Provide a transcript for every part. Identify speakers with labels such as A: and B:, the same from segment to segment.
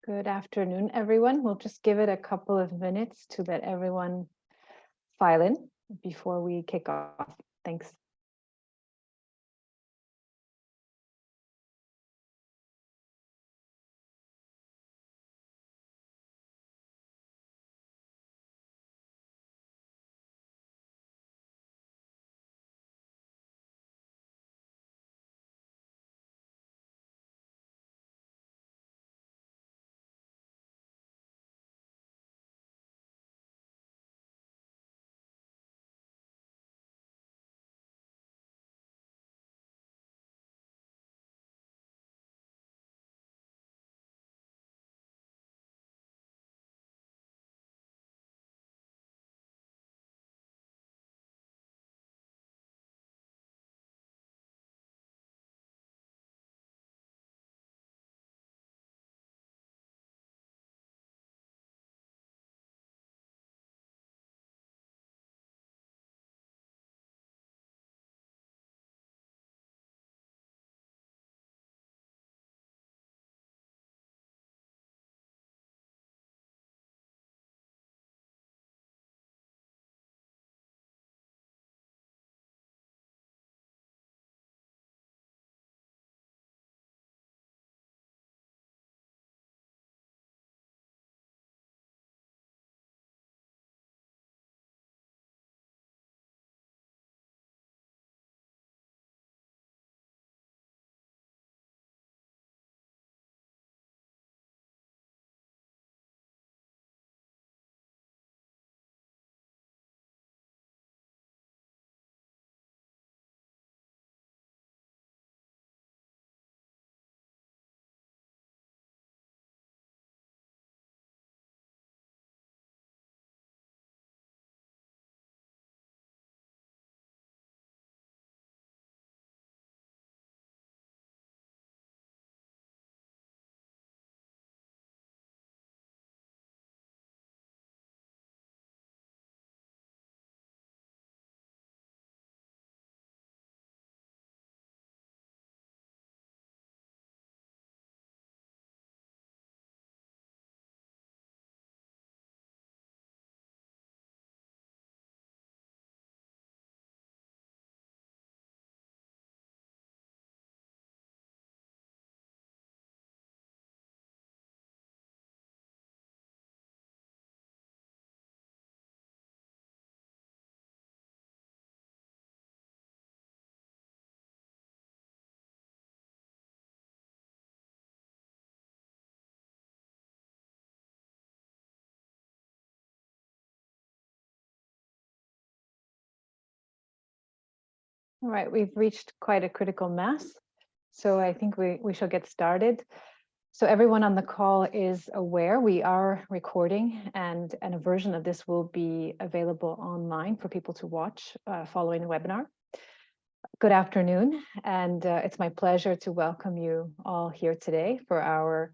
A: Good afternoon, everyone. We'll just give it a couple of minutes to let everyone file in before we kick off. Thanks. All right, we've reached quite a critical mass, so I think we shall get started. So everyone on the call is aware we are recording, and a version of this will be available online for people to watch following the webinar. Good afternoon, and it's my pleasure to welcome you all here today for our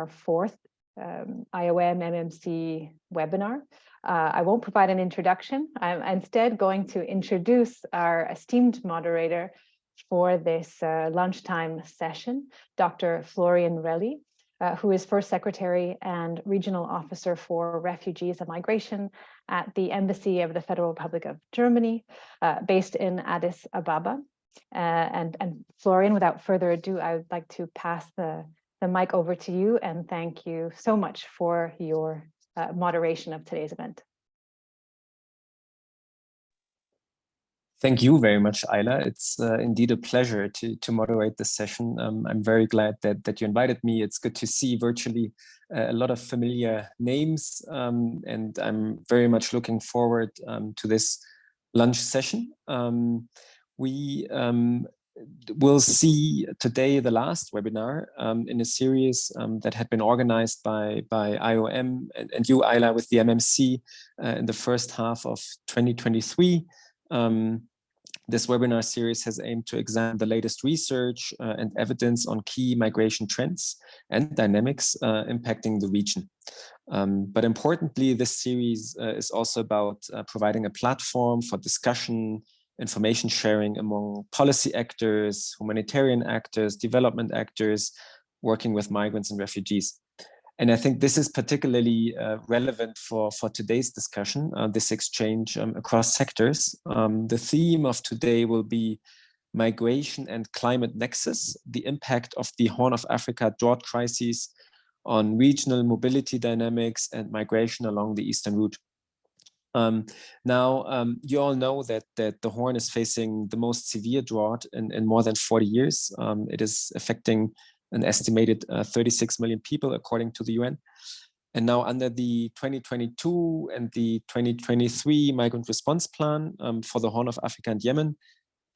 A: fourth IOM-MMC webinar. I won't provide an introduction. I'm instead going to introduce our esteemed moderator for this lunchtime session, Dr. Florian Relli, who is First Secretary and Regional Officer for Refugees and Migration at the Embassy of the Federal Republic of Germany, based in Addis Ababa. And Florian, without further ado, I would like to pass the mic over to you, and thank you so much for your moderation of today's event.
B: Thank you very much, Ayla. It's indeed a pleasure to moderate this session. I'm very glad that you invited me. It's good to see virtually a lot of familiar names, and I'm very much looking forward to this lunch session. We will see today the last webinar in a series that had been organized by IOM and you, Ayla, with the MMC in the first half of 2023. This webinar series has aimed to examine the latest research and evidence on key migration trends and dynamics impacting the region. But importantly, this series is also about providing a platform for discussion, information sharing among policy actors, humanitarian actors, development actors, working with migrants and refugees. And I think this is particularly relevant for today's discussion, this exchange across sectors. The theme of today will be migration and climate nexus, the impact of the Horn of Africa drought crises on regional mobility dynamics and migration along the eastern route. You all know that the Horn is facing the most severe drought in more than 40 years. It is affecting an estimated 36 million people, according to the UN. And now under the 2022 and the 2023 Migrant Response Plan for the Horn of Africa and Yemen,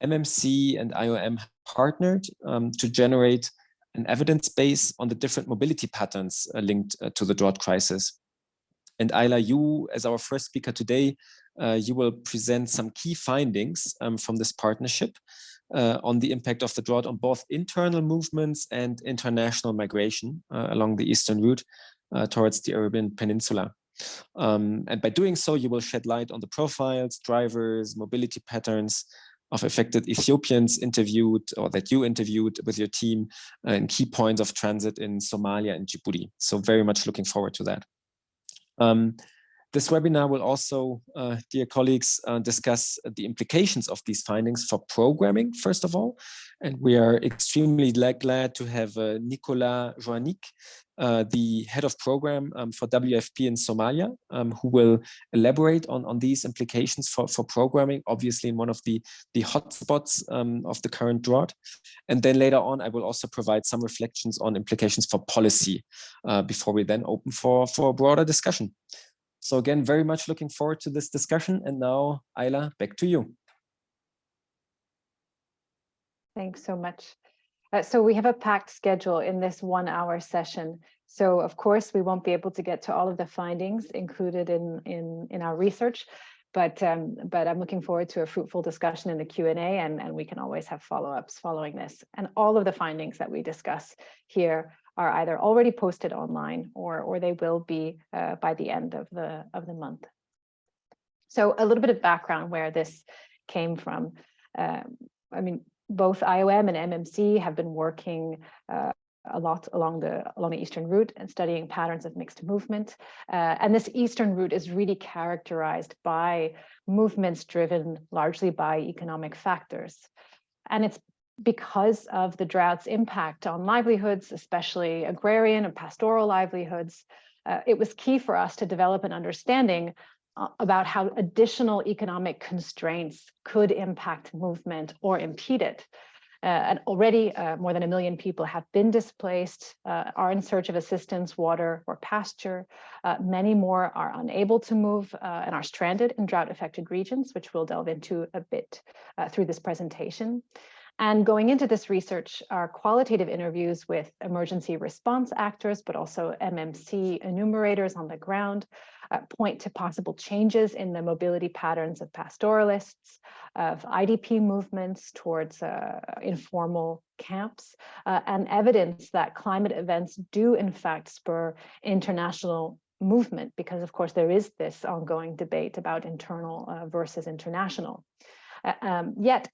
B: MMC and IOM partnered to generate an evidence base on the different mobility patterns linked to the drought crisis. And Ayla, you, as our first speaker today, you will present some key findings from this partnership on the impact of the drought on both internal movements and international migration along the eastern route towards the Arabian Peninsula. And by doing so, you will shed light on the profiles, drivers, mobility patterns of affected Ethiopians interviewed, or that you interviewed with your team, and key points of transit in Somalia and Djibouti. So very much looking forward to that. This webinar will also, dear colleagues, discuss the implications of these findings for programming, first of all. And we are extremely glad to have Nicolas Joannick, the head of program for WFP in Somalia, who will elaborate on these implications for programming, obviously in one of the hotspots of the current drought. And then later on, I will also provide some reflections on implications for policy before we then open for a broader discussion. So again, very much looking forward to this discussion. And now, Ayla, back to you.
A: Thanks so much. So we have a packed schedule in this 1 hour session. So of course, we won't be able to get to all of the findings included in our research, but I'm looking forward to a fruitful discussion in the Q&A, and we can always have follow-ups following this. And all of the findings that we discuss here are either already posted online or they will be by the end of the month. So a little bit of background where this came from. I mean, both IOM and MMC have been working a lot along the eastern route and studying patterns of mixed movement. And this eastern route is really characterized by movements driven largely by economic factors. And it's because of the drought's impact on livelihoods, especially agrarian and pastoral livelihoods. It was key for us to develop an understanding about how additional economic constraints could impact movement or impede it. And already more than 1 million people have been displaced, are in search of assistance, water, or pasture. Many more are unable to move and are stranded in drought-affected regions, which we'll delve into a bit through this presentation. And going into this research, our qualitative interviews with emergency response actors, but also MMC enumerators on the ground, point to possible changes in the mobility patterns of pastoralists, of IDP movements towards informal camps, and evidence that climate events do in fact spur international movement, because of course there is this ongoing debate about internal versus international. Yet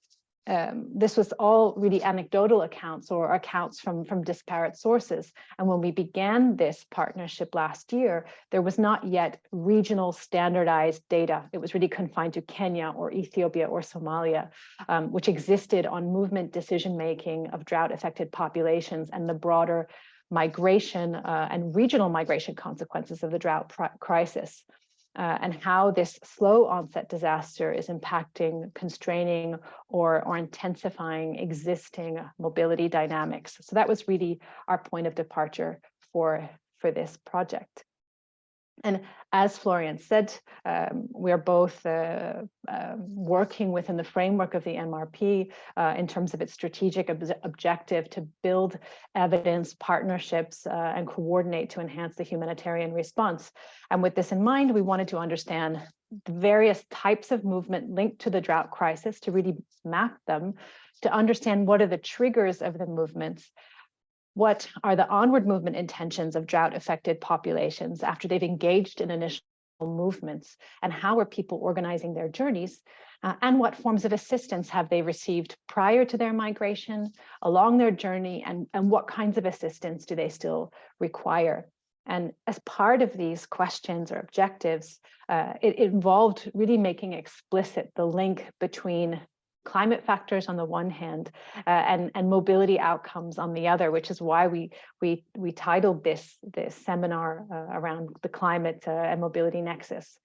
A: this was all really anecdotal accounts or accounts from disparate sources. And when we began this partnership last year, there was not yet regional standardized data. It was really confined to Kenya or Ethiopia or Somalia, which existed on movement decision-making of drought-affected populations and the broader migration and regional migration consequences of the drought crisis. And how this slow onset disaster is impacting, constraining, or intensifying existing mobility dynamics. So that was really our point of departure for this project. And as Florian said, we're both working within the framework of the MRP in terms of its strategic objective to build evidence, partnerships, and coordinate to enhance the humanitarian response. And with this in mind, we wanted to understand the various types of movement linked to the drought crisis, to really map them, to understand what are the triggers of the movements, what are the onward movement intentions of drought-affected populations after they've engaged in initial movements, and how are people organizing their journeys, and what forms of assistance have they received prior to their migration, along their journey, and what kinds of assistance do they still require. And as part of these questions or objectives, it involved really making explicit the link between climate factors on the one hand and mobility outcomes on the other, which is why we titled this seminar around the climate and mobility nexus.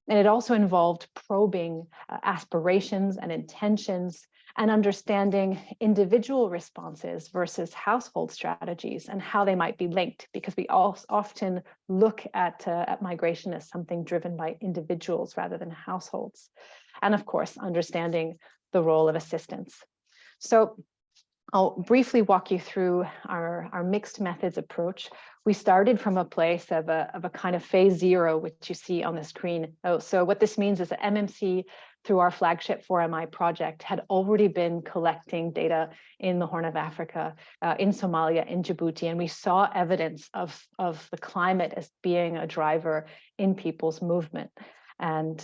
A: And it also involved probing aspirations and intentions and understanding individual responses versus household strategies and how they might be linked, because we often look at migration as something driven by individuals rather than households. And of course, understanding the role of assistance. So I'll briefly walk you through our mixed methods approach. We started from a place of a kind of phase 0, which you see on the screen. So what this means is that MMC, through our flagship 4MI project, had already been collecting data in the Horn of Africa, in Somalia, in Djibouti, and we saw evidence of the climate as being a driver in people's movement. And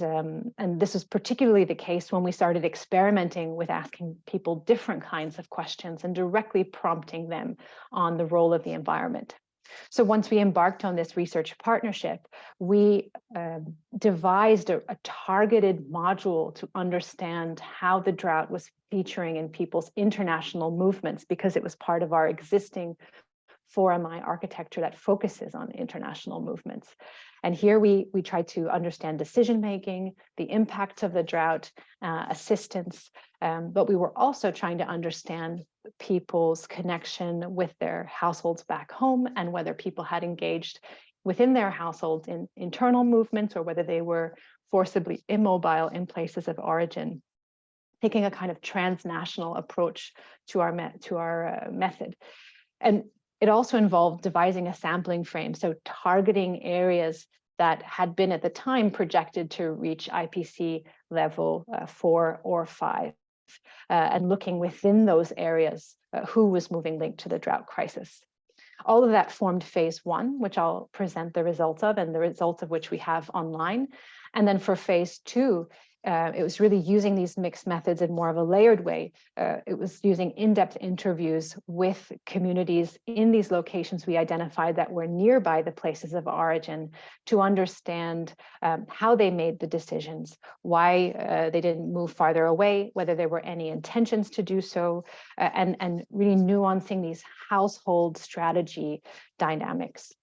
A: this was particularly the case when we started experimenting with asking people different kinds of questions and directly prompting them on the role of the environment. So once we embarked on this research partnership, we devised a targeted module to understand how the drought was featuring in people's international movements, because it was part of our existing 4MI architecture that focuses on international movements. And here we try to understand decision-making, the impact of the drought, assistance, but we were also trying to understand people's connection with their households back home and whether people had engaged within their households in internal movements or whether they were forcibly immobile in places of origin, taking a kind of transnational approach to our method. And it also involved devising a sampling frame, so targeting areas that had been at the time projected to reach IPC level 4 or 5, and looking within those areas who was moving linked to the drought crisis. All of that formed phase 1, which I'll present the results of, and the results of which we have online. And then for phase 2, it was really using these mixed methods in more of a layered way. It was using in-depth interviews with communities in these locations we identified that were nearby the places of origin to understand how they made the decisions, why they didn't move farther away, whether there were any intentions to do so, and really nuancing these household strategy dynamics.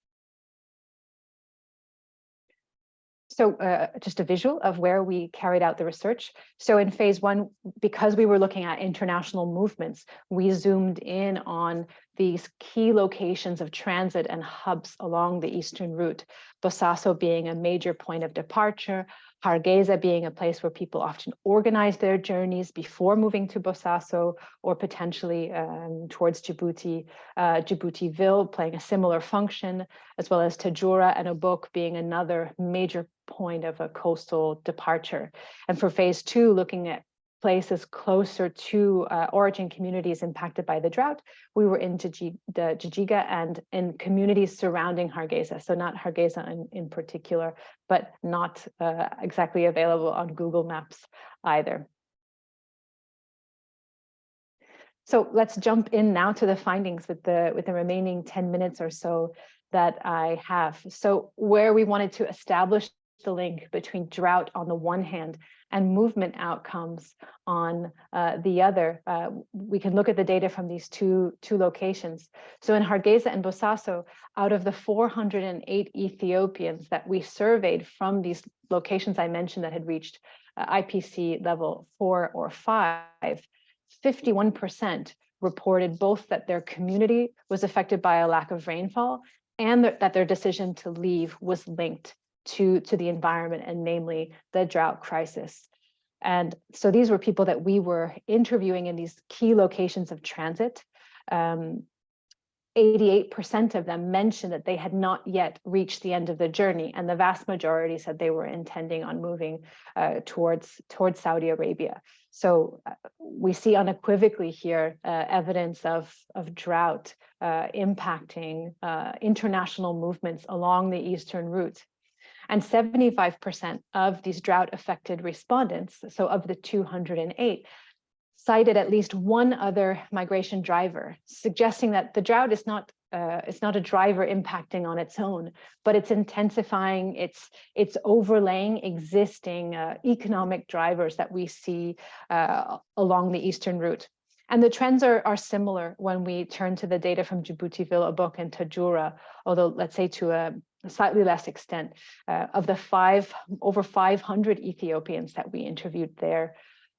A: So just a visual of where we carried out the research. So in phase 1, because we were looking at international movements, we zoomed in on these key locations of transit and hubs along the eastern route, Bosaso being a major point of departure, Hargeisa being a place where people often organize their journeys before moving to Bosaso or potentially towards Djibouti, Djiboutiville playing a similar function, as well as Tajura and Obok being another major point of a coastal departure. And for phase 2, looking at places closer to origin communities impacted by the drought, we were in Jijiga and in communities surrounding Hargeisa. So not Hargeisa in particular, but not exactly available on Google Maps either. So let's jump in now to the findings with the remaining 10 minutes or so that I have. So where we wanted to establish the link between drought on the one hand and movement outcomes on the other, we can look at the data from these two locations. So in Hargeisa and Bosaso, out of the 408 Ethiopians that we surveyed from these locations I mentioned that had reached IPC level 4 or 5, 51% reported both that their community was affected by a lack of rainfall and that their decision to leave was linked to the environment, and namely the drought crisis. And so these were people that we were interviewing in these key locations of transit. 88% of them mentioned that they had not yet reached the end of the journey, and the vast majority said they were intending on moving towards Saudi Arabia. So we see unequivocally here evidence of drought impacting international movements along the eastern route. And 75% of these drought-affected respondents, so of the 208, cited at least one other migration driver, suggesting that the drought is not a driver impacting on its own, but it's intensifying, it's overlaying existing economic drivers that we see along the eastern route. And the trends are similar when we turn to the data from Djibouti, Villa Obok, and Tajura, although let's say to a slightly less extent. Of the over 500 Ethiopians that we interviewed there,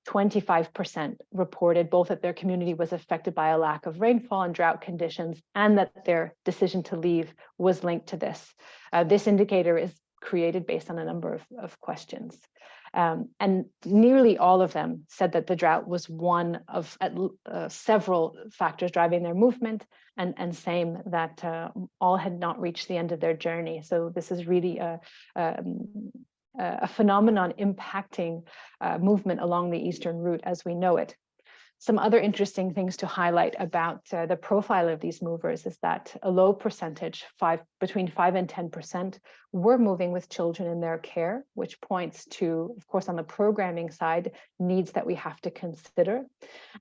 A: 25% reported both that their community was affected by a lack of rainfall and drought conditions, and that their decision to leave was linked to this. This indicator is created based on a number of questions. And nearly all of them said that the drought was one of several factors driving their movement, and same that all had not reached the end of their journey. So this is really a phenomenon impacting movement along the eastern route as we know it. Some other interesting things to highlight about the profile of these movers is that a low percentage, between 5 and 10%, were moving with children in their care, which points to, of course, on the programming side, needs that we have to consider.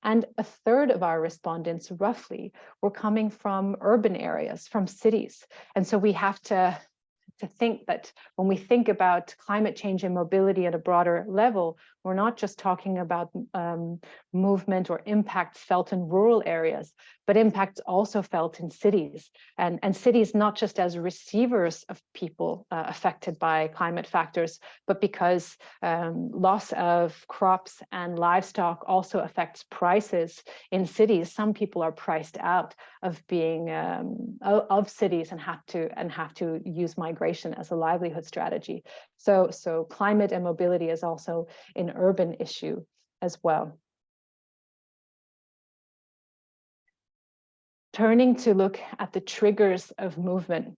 A: And a third of our respondents, roughly, were coming from urban areas, from cities. And so we have to think that when we think about climate change and mobility at a broader level, we're not just talking about movement or impacts felt in rural areas, but impacts also felt in cities, and cities not just as receivers of people affected by climate factors, but because loss of crops and livestock also affects prices in cities. Some people are priced out of being of cities and have to use migration as a livelihood strategy. So climate and mobility is also an urban issue as well. Turning to look at the triggers of movement,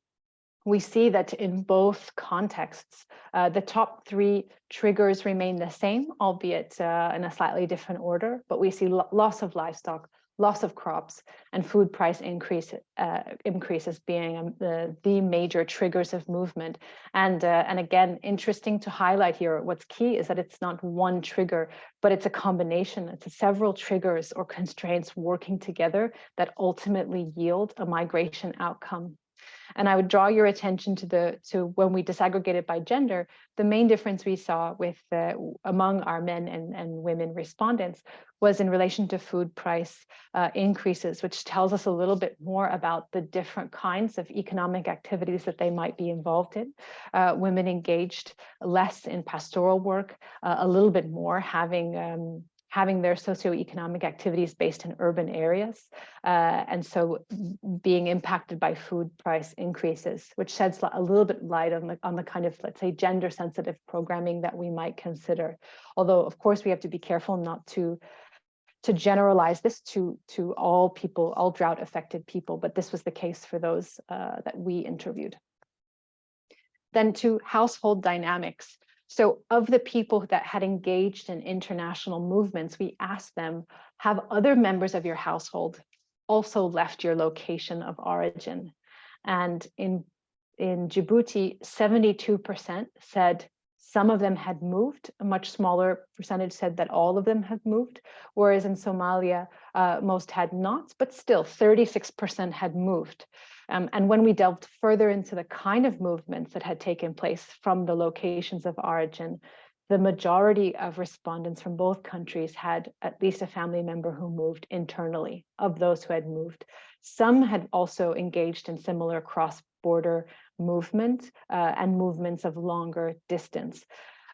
A: we see that in both contexts, the top 3 triggers remain the same, albeit in a slightly different order, but we see loss of livestock, loss of crops, and food price increases being the major triggers of movement. And again, interesting to highlight here, what's key is that it's not one trigger, but it's a combination. It's several triggers or constraints working together that ultimately yield a migration outcome. And I would draw your attention to when we disaggregated by gender, the main difference we saw with among our men and women respondents was in relation to food price increases, which tells us a little bit more about the different kinds of economic activities that they might be involved in. Women engaged less in pastoral work, a little bit more having their socioeconomic activities based in urban areas, and so being impacted by food price increases, which sheds a little bit light on the kind of, let's say, gender sensitive programming that we might consider. Although, of course, we have to be careful not to generalize this to all people, all drought affected people, but this was the case for those that we interviewed. Then to household dynamics. So of the people that had engaged in international movements, we asked them, have other members of your household also left your location of origin? And in Djibouti, 72% said some of them had moved. A much smaller percentage said that all of them had moved, whereas in Somalia, most had not, but still 36% had moved. And when we delved further into the kind of movements that had taken place from the locations of origin, the majority of respondents from both countries had at least a family member who moved internally of those who had moved. Some had also engaged in similar cross-border movement and movements of longer distance.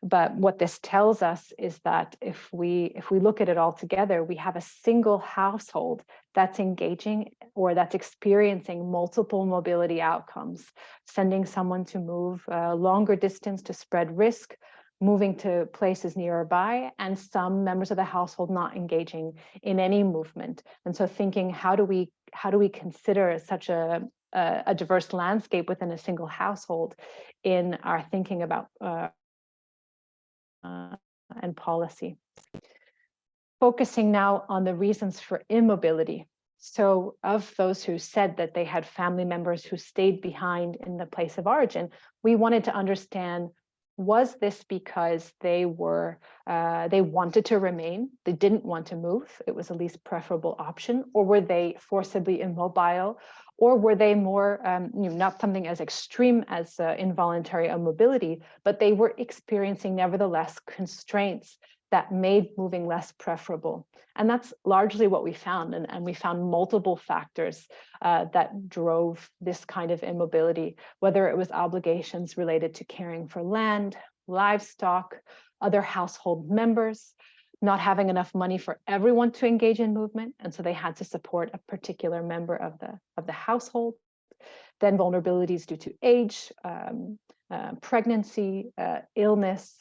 A: But what this tells us is that if we look at it all together, we have a single household that's engaging or that's experiencing multiple mobility outcomes, sending someone to move longer distance to spread risk, moving to places nearby, and some members of the household not engaging in any movement. And so thinking, how do we consider such a diverse landscape within a single household in our thinking about and policy. Focusing now on the reasons for immobility. So of those who said that they had family members who stayed behind in the place of origin, we wanted to understand Was this because they wanted to remain, they didn't want to move, it was the least preferable option, or were they forcibly immobile, or were they more, not something as extreme as involuntary immobility, but they were experiencing nevertheless constraints that made moving less preferable? And that's largely what we found, and we found multiple factors that drove this kind of immobility, whether it was obligations related to caring for land, livestock, other household members, not having enough money for everyone to engage in movement, and so they had to support a particular member of the household. Then vulnerabilities due to age, pregnancy, illness.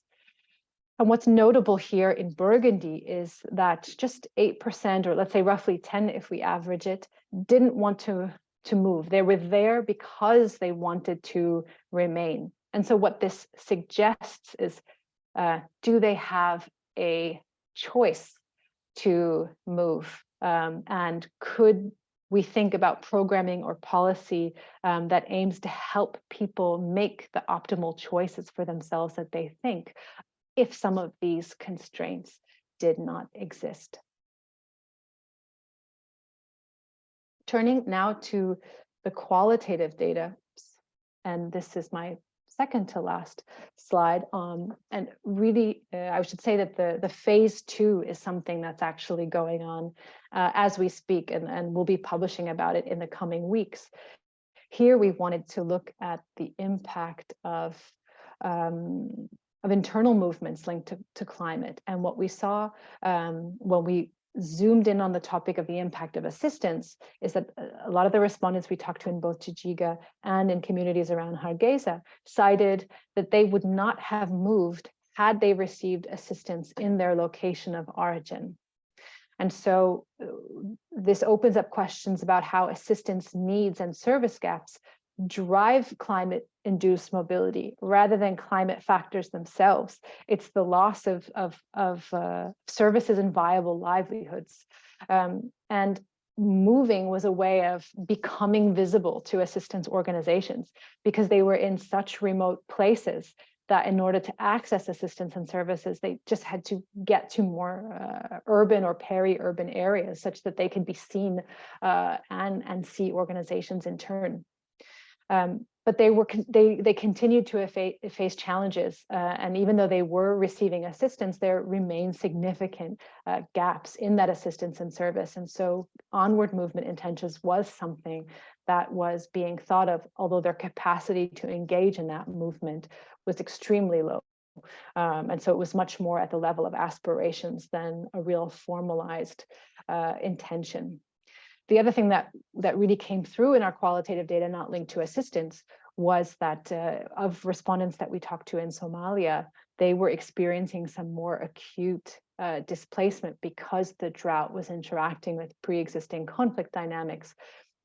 A: And what's notable here in Burgundy is that just 8%, or let's say roughly 10 if we average it, didn't want to move. They were there because they wanted to remain. And so what this suggests is, do they have a choice to move? And could we think about programming or policy that aims to help people make the optimal choices for themselves that they think, if some of these constraints did not exist? Turning now to the qualitative data, and this is my second to last slide, and really I should say that the phase 2 is something that's actually going on as we speak, and we'll be publishing about it in the coming weeks. Here we wanted to look at the impact of internal movements linked to climate. And what we saw when we zoomed in on the topic of the impact of assistance is that a lot of the respondents we talked to in both Jijiga and in communities around Hargeisa cited that they would not have moved had they received assistance in their location of origin. And so this opens up questions about how assistance needs and service gaps drive climate-induced mobility rather than climate factors themselves. It's the loss of services and viable livelihoods. And moving was a way of becoming visible to assistance organizations because they were in such remote places that in order to access assistance and services, they just had to get to more urban or peri-urban areas such that they could be seen and see organizations in turn. But they continued to face challenges, and even though they were receiving assistance, there remained significant gaps in that assistance and service. And so onward movement intentions was something that was being thought of, although their capacity to engage in that movement was extremely low. And so it was much more at the level of aspirations than a real formalized intention. The other thing that really came through in our qualitative data, not linked to assistance, was that of respondents that we talked to in Somalia, they were experiencing some more acute displacement because the drought was interacting with pre-existing conflict dynamics.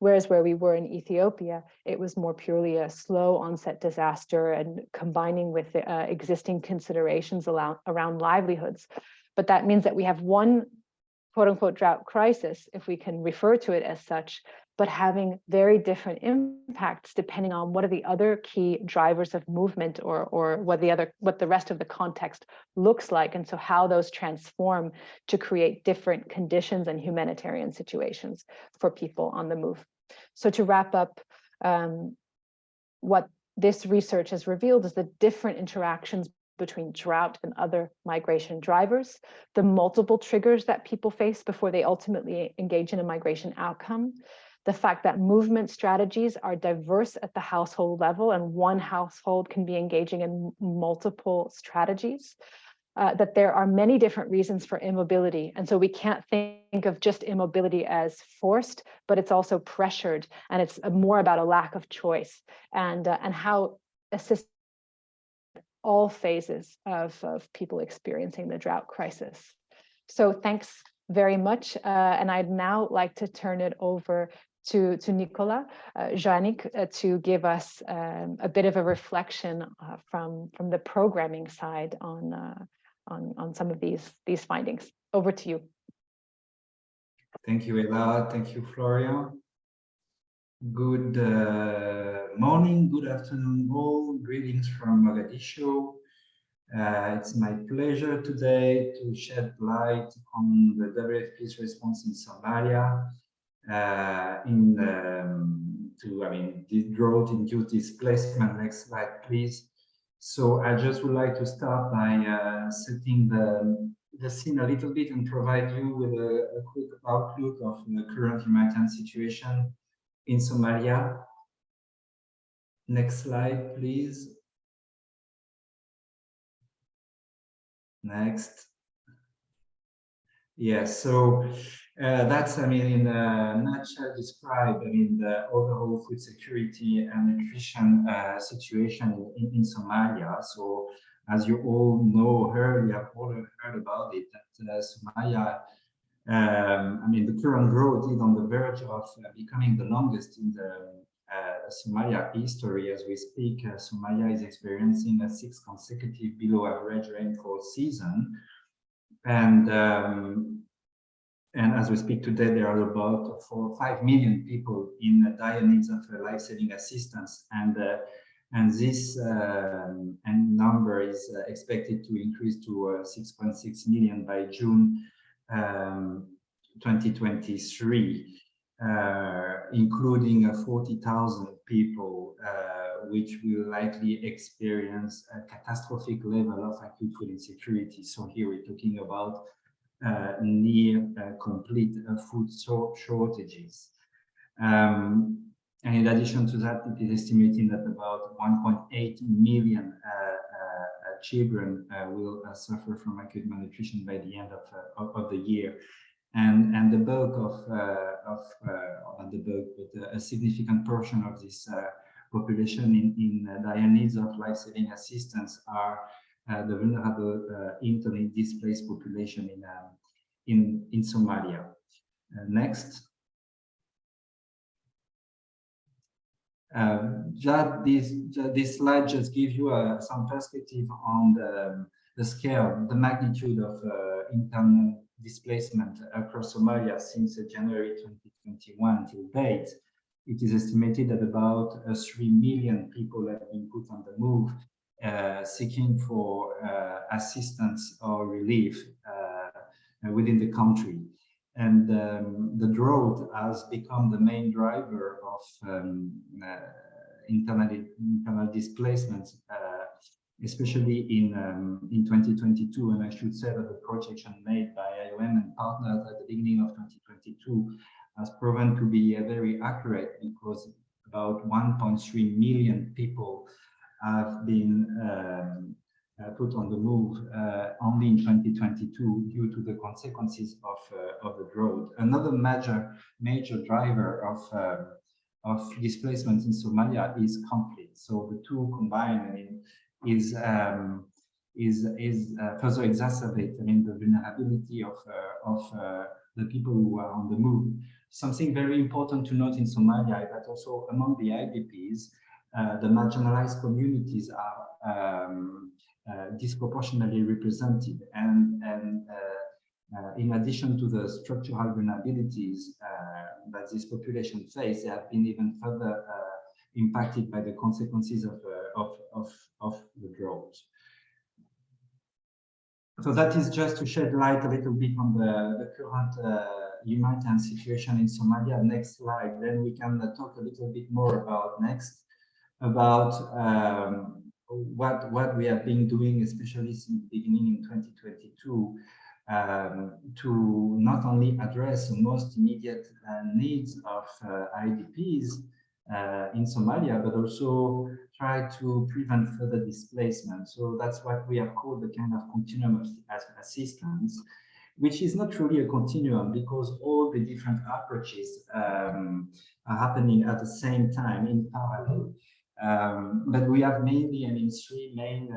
A: Whereas where we were in Ethiopia, it was more purely a slow onset disaster and combining with existing considerations around livelihoods. But that means that we have one quote unquote drought crisis, if we can refer to it as such, but having very different impacts depending on what are the other key drivers of movement or what the rest of the context looks like, and so how those transform to create different conditions and humanitarian situations for people on the move. So to wrap up, what this research has revealed is the different interactions between drought and other migration drivers, the multiple triggers that people face before they ultimately engage in a migration outcome, the fact that movement strategies are diverse at the household level and one household can be engaging in multiple strategies, that there are many different reasons for immobility. And so we can't think of just immobility as forced, but it's also pressured, and it's more about a lack of choice and how assistance all phases of people experiencing the drought crisis. So thanks very much. And I'd now like to turn it over to Nicola Janik to give us a bit of a reflection from the programming side on some of these findings. Over to you.
C: Thank you, Ella. Thank you, Florian. Good morning, good afternoon all. Greetings from Mogadishu. It's my pleasure today to shed light on the WFP's response in Somalia the drought-induced displacement. Next slide, please. So I just would like to start by setting the scene a little bit and provide you with a quick outlook of the current humanitarian situation in Somalia. Next slide, please. Next. Yes, so that's, in a nutshell, describe, the overall food security and nutrition situation in Somalia. So, as you all know, we have all heard about it, that Somalia, the current growth is on the verge of becoming the longest in the Somalia history. As we speak, Somalia is experiencing a 6th consecutive below average rainfall season. And as we speak today, there are about 4 or 5 million people in dire needs of life-saving assistance, and this number is expected to increase to 6.6 million by June 2023, including 40,000 people, which will likely experience a catastrophic level of acute food insecurity. So here we're talking about near complete food shortages. And in addition to that, it is estimating that about 1.8 million children will suffer from acute malnutrition by the end of the year. And the bulk but a significant portion of this population in dire needs of life-saving assistance are the vulnerable internally displaced population in Somalia. Next. This slide just gives you some perspective on the scale, the magnitude of internal displacement across Somalia since January 2021 till date. It is estimated that about 3 million people have been put on the move, seeking for assistance or relief within the country. And the drought has become the main driver of internal displacements, especially in 2022. And I should say that the projection made by IOM and partners at the beginning of 2022 has proven to be very accurate, because about 1.3 million people have been put on the move only in 2022 due to the consequences of the drought. Another major driver of displacement in Somalia is conflict. So the two combined is further exacerbate the vulnerability of the people who are on the move. Something very important to note in Somalia is that also among the IDPs, the marginalized communities are disproportionately represented, and in addition to the structural vulnerabilities that this population face, they have been even further impacted by the consequences of the drought. So that is just to shed light a little bit on the current humanitarian situation in Somalia. Next slide, then we can talk a little bit more about what we have been doing, especially since the beginning in 2022, to not only address the most immediate needs of IDPs in Somalia, but also try to prevent further displacement. So that's what we have called the kind of continuum of assistance, which is not really a continuum, because all the different approaches are happening at the same time in parallel. But we have mainly, 3 main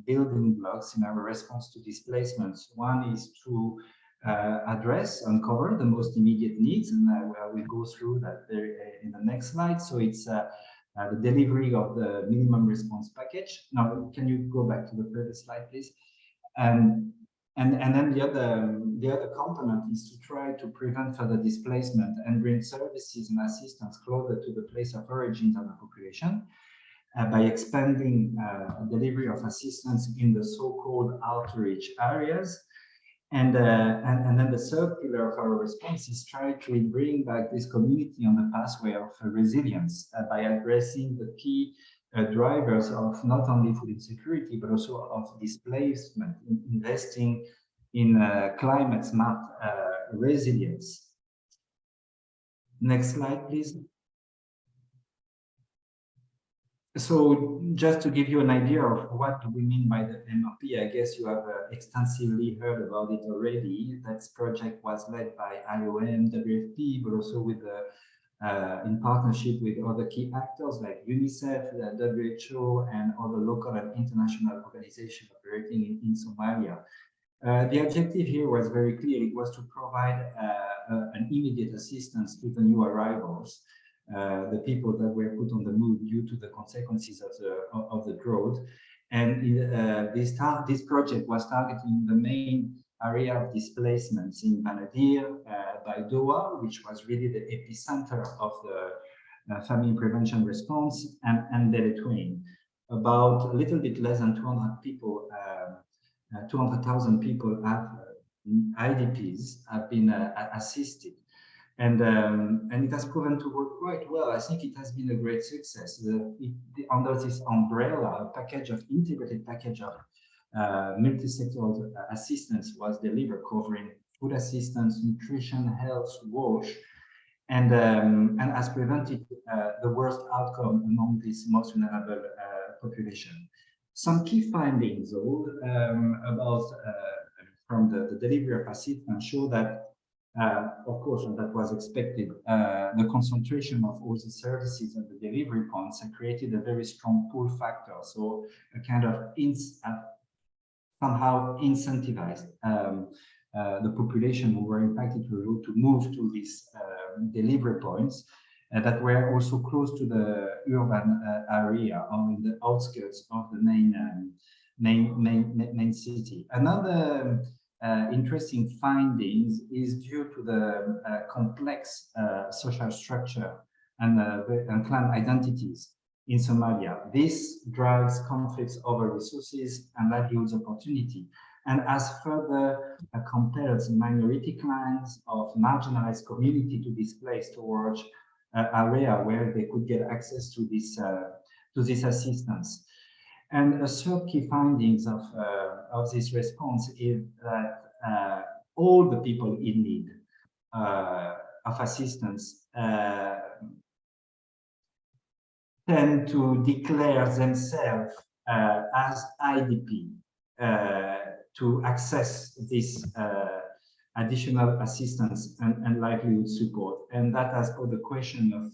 C: building blocks in our response to displacements. One is to uncover the most immediate needs, and we go through that in the next slide. So it's the delivery of the minimum response package. Now, can you go back to the previous slide, please? And then the other component is to try to prevent further displacement and bring services and assistance closer to the place of origin of the population. by expanding delivery of assistance in the so-called outreach areas. And then the third pillar of our response is try to bring back this community on the pathway of resilience by addressing the key drivers of not only food insecurity, but also of displacement, investing in climate smart resilience. Next slide, please. So just to give you an idea of what do we mean by the MRP, I guess you have extensively heard about it already. That project was led by IOM, WFP, but also with in partnership with other key actors like UNICEF, the WHO, and other local and international organizations operating in Somalia. The objective here was very clear. It was to provide an immediate assistance to the new arrivals, the people that were put on the move due to the consequences of the drought. And this project was targeting the main area of displacements in Banadir, by Doha, which was really the epicenter of the famine prevention response, and Beletwain. About a little bit less than 200 people, 200,000 people have IDPs have been assisted. And it has proven to work quite well. I think it has been a great success. Under this umbrella, a integrated package of multi-sectoral assistance was delivered, covering food assistance, nutrition, health, wash, and has prevented the worst outcome among this most vulnerable population. Some key findings, though, about from the delivery of assistance show that, of course, and that was expected, the concentration of all the services at the delivery points had created a very strong pull factor. So a kind of somehow incentivized the population who were impacted to move to these delivery points that were also close to the urban area or in the outskirts of the main city. Another interesting findings is due to the complex social structure and clan identities in Somalia. This drives conflicts over resources and livelihoods opportunity, and has further compelled minority clans of marginalized community to displace towards area where they could get access to this assistance. And a third key findings of this response is that all the people in need of assistance tend to declare themselves as IDP to access this additional assistance and livelihood support. And that has put the question of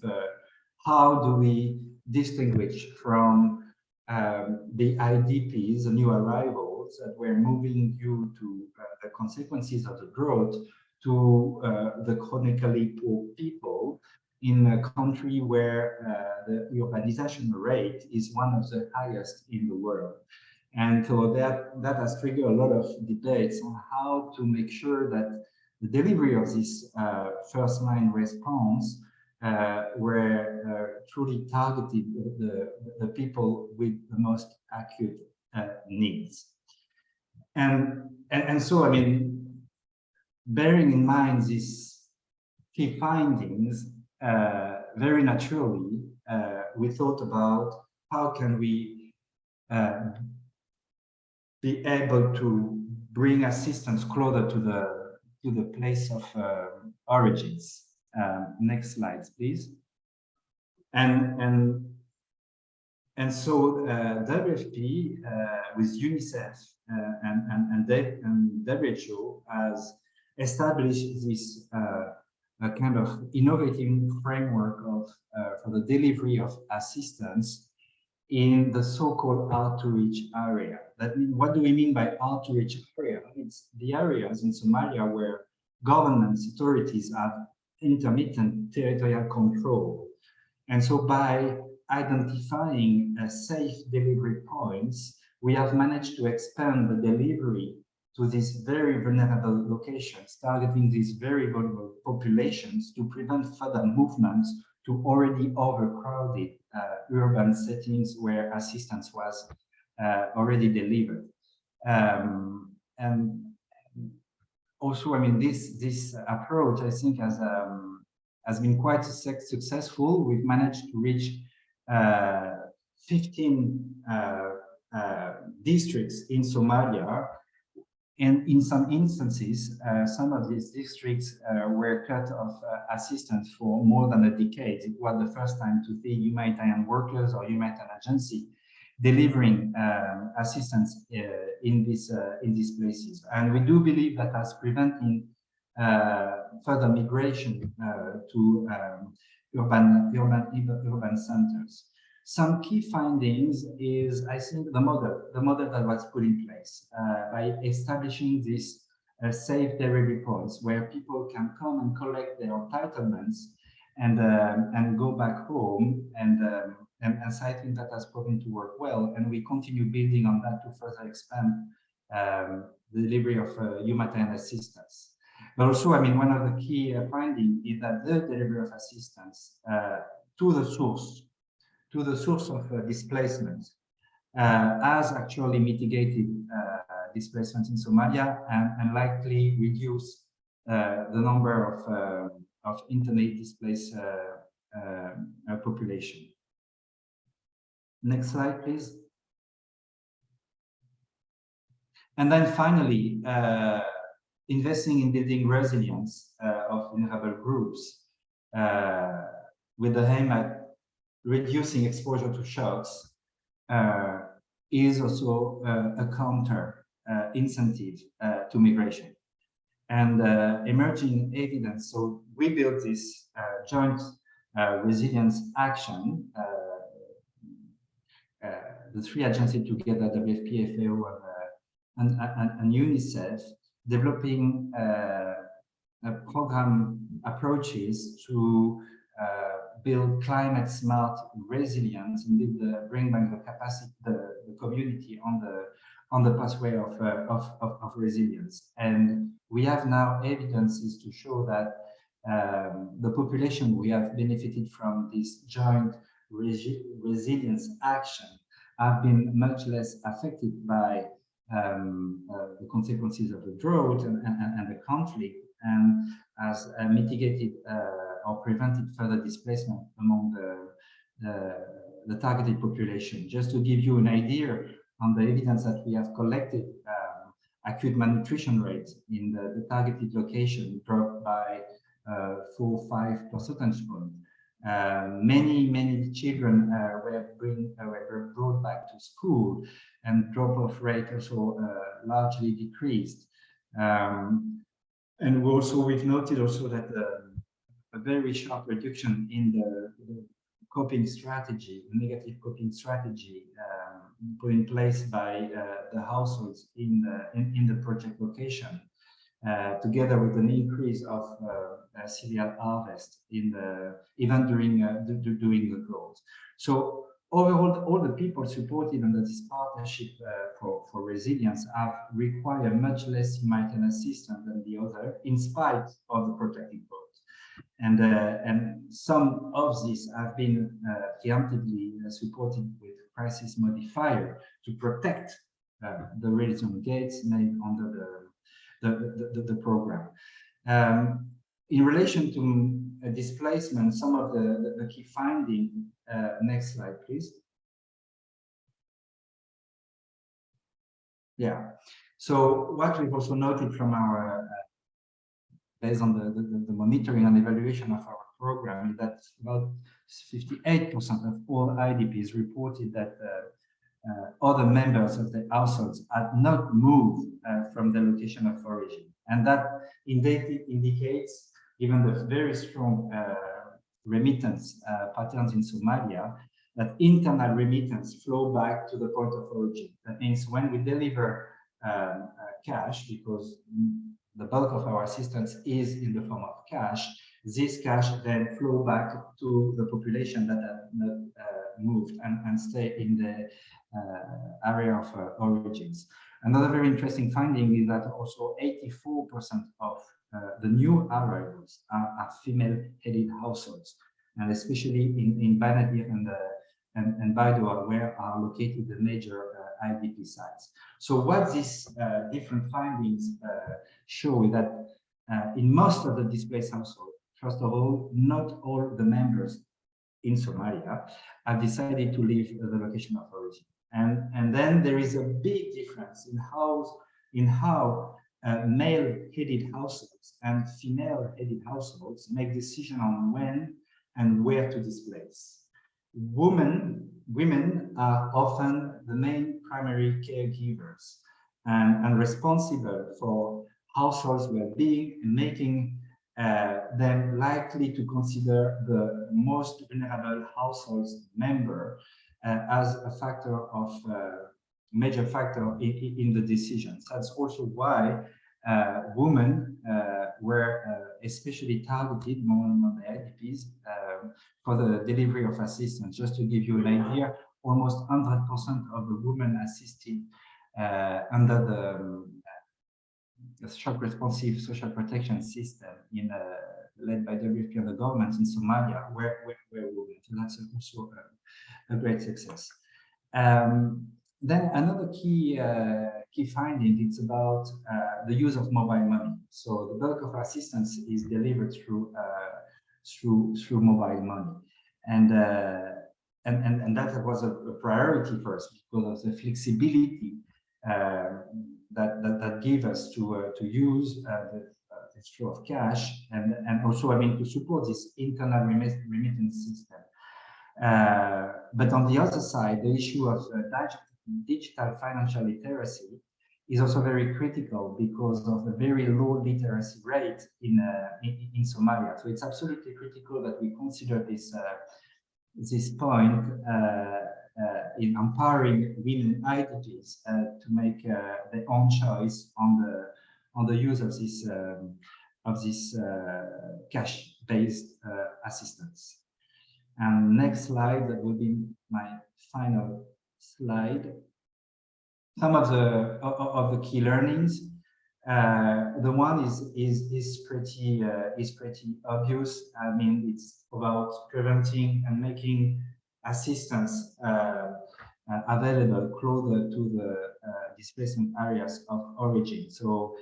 C: how do we distinguish from the IDPs, the new arrivals that were moving due to the consequences of the drought, to the chronically poor people in a country where the urbanization rate is one of the highest in the world. And so that has triggered a lot of debates on how to make sure that the delivery of this first line response were truly targeted the people with the most acute needs. And so, I mean, bearing in mind these key findings, very naturally, we thought about how can we be able to bring assistance closer to the place of origins. Next slide, please. And so WFP with UNICEF and WHO has established this a kind of innovative framework of for the delivery of assistance in the so-called outreach area. That means, what do we mean by outreach area? It's the areas in Somalia where governments, authorities have intermittent territorial control. And so by identifying safe delivery points, we have managed to expand the delivery to these very vulnerable locations, targeting these very vulnerable populations to prevent further movements to already overcrowded urban settings where assistance was already delivered. And also, I mean, this approach, I think, has been quite successful. We've managed to reach 15 districts in Somalia, and in some instances, some of these districts were cut off assistance for more than a decade. It was the first time to see humanitarian workers or humanitarian agency delivering assistance in these places. And we do believe that as preventing further migration to urban centers. Some key findings is, I think, the model that was put in place by establishing these safe delivery points where people can come and collect their entitlements and go back home, and I think that has proven to work well, and we continue building on that to further expand the delivery of humanitarian assistance. But also, I mean, one of the key findings is that the delivery of assistance to the source of displacement has actually mitigated displacement in Somalia and likely reduced the number of internally displaced population. Next slide, please. And then finally, investing in building resilience of vulnerable groups with the aim at reducing exposure to shocks is also a counter incentive to migration. And emerging evidence, so we built this joint resilience action, the three agencies together, WFP, FAO, and UNICEF, developing program approaches to build climate smart resilience, indeed bring back the capacity, the community on the pathway of resilience. And we have now evidences to show that the population we have benefited from this joint resilience action have been much less affected by the consequences of the drought and the conflict, and has mitigated or prevented further displacement among the targeted population. Just to give you an idea on the evidence that we have collected, acute malnutrition rates in the targeted location dropped by 4-5 percentage points. Many children were brought back to school, and drop-off rate also largely decreased. And we've noted also that a very sharp reduction in the coping strategy, the negative coping strategy put in place by the households in the project location, together with an increase of cereal harvest even during the drought. So overall, all the people supported under this partnership for resilience have required much less humanitarian assistance than the other, in spite of the protracted drought. And some of these have been preemptively supported with crisis modifier to protect the return gates made under the program. In relation to displacement, some of the key findings. Next slide, please. Yeah. So what we've also noted from our, based on the monitoring and evaluation of our program, is that about 58% of all IDPs reported that other members of the households had not moved from the location of origin. And that indeed indicates, given the very strong remittance patterns in Somalia, that internal remittance flow back to the point of origin. That means when we deliver cash, because the bulk of our assistance is in the form of cash, this cash then flow back to the population that have not moved and stay in the area of origins. Another very interesting finding is that also 84% of the new arrivals are female-headed households, and especially in Banadir and by the way, where are located the major IDP sites. So what these different findings show is that in most of the displaced households, first of all, not all the members in Somalia have decided to leave the location of origin. And then there is a big difference in how male-headed households and female-headed households make decisions on when and where to displace. Women are often the main primary caregivers and responsible for households' well-being and making them likely to consider the most vulnerable households member as a factor of major factor in the decisions. That's also why women were especially targeted among the IDPs for the delivery of assistance. Just to give you an idea, almost 100% of the women assisted under the shock responsive social protection system led by WFP and the government in Somalia were women. So that's also a great success. Then another key finding, it's about the use of mobile money. So the bulk of assistance is delivered through mobile money, and that was a priority for us because of the flexibility that gave us to use the flow of cash and also, I mean, to support this internal remittance system. But on the other side, the issue of digital financial literacy is also very critical because of the very low literacy rate in Somalia. So it's absolutely critical that we consider this point in empowering women IDPs to make their own choice on the use of this cash-based assistance. And next slide, that will be my final slide. Some of the key learnings. The one is pretty obvious. I mean, it's about preventing and making assistance available closer to the displacement areas of origin. So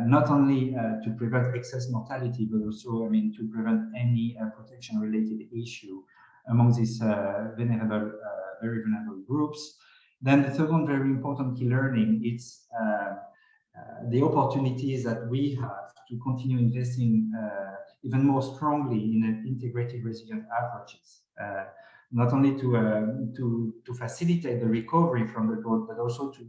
C: not only to prevent excess mortality, but also, I mean, to prevent any protection-related issue among these very vulnerable groups. Then the second very important key learning is the opportunities that we have to continue investing even more strongly in integrated resilient approaches, not only to facilitate the recovery from the drought, but also to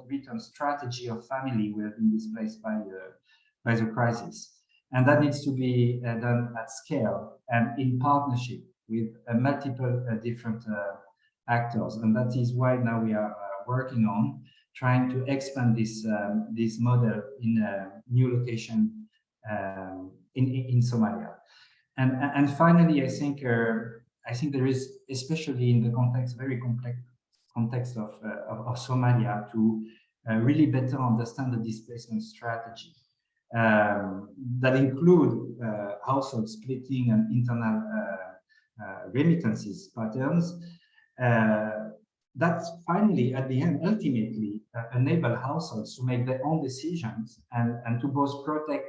C: return strategy of family who have been displaced by the crisis. And that needs to be done at scale and in partnership with multiple different actors. And that is why now we are working on trying to expand this model in a new location in Somalia. And finally, I think there is, especially in the very complex context of Somalia, to really better understand the displacement strategy that include household splitting and internal remittances patterns. That finally, at the end, ultimately enable households to make their own decisions and to both protect